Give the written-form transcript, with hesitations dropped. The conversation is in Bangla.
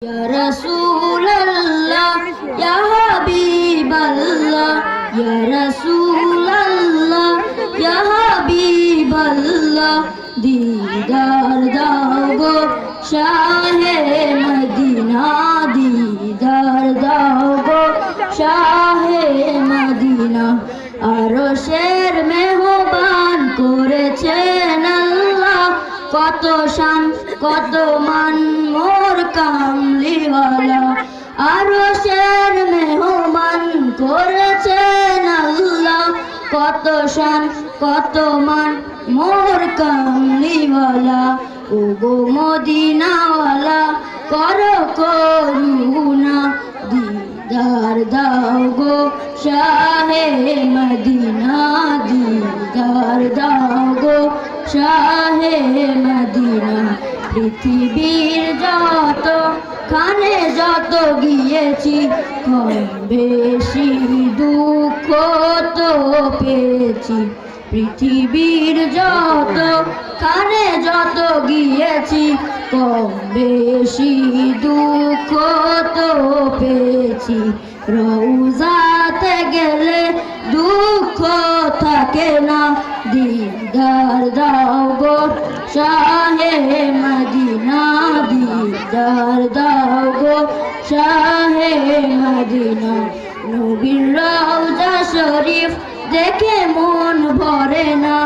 Ya Rasulallah, Ya Habiballah, Ya Rasulallah, Ya Habiballah, दीदार दाओ गो शाहे मदीना, दीदार दाओ गो शाहे मदीना। আরশের মেহমান করেছেন আল্লাহ, কত শান কত মান মোর কামলিওয়ালা। আরশের মেহমান করেছেন আল্লাহ, কত শান কত মান মোর কামলিওয়ালা। ও গো মদিনাওয়ালা করো করুণা, दीदार दाओ गो शाहे मदीना, दीदार दाओ गो शाहे मदीना। পৃথিবীর যত খানে যত গিয়েছি, কম বেশি দুঃখ তো পেয়েছি। পৃথিবীর যত খানে যত গিয়েছি, কম বেশি দুঃখ তো পেয়েছি। রওজাতে গেলে দুঃখ থাকে না, দীদার দাও গো শাহে মদিনা, দীদার দাও গো শাহে মদিনা। নবীর রওজা শরীফ দেখে মন ভরে না।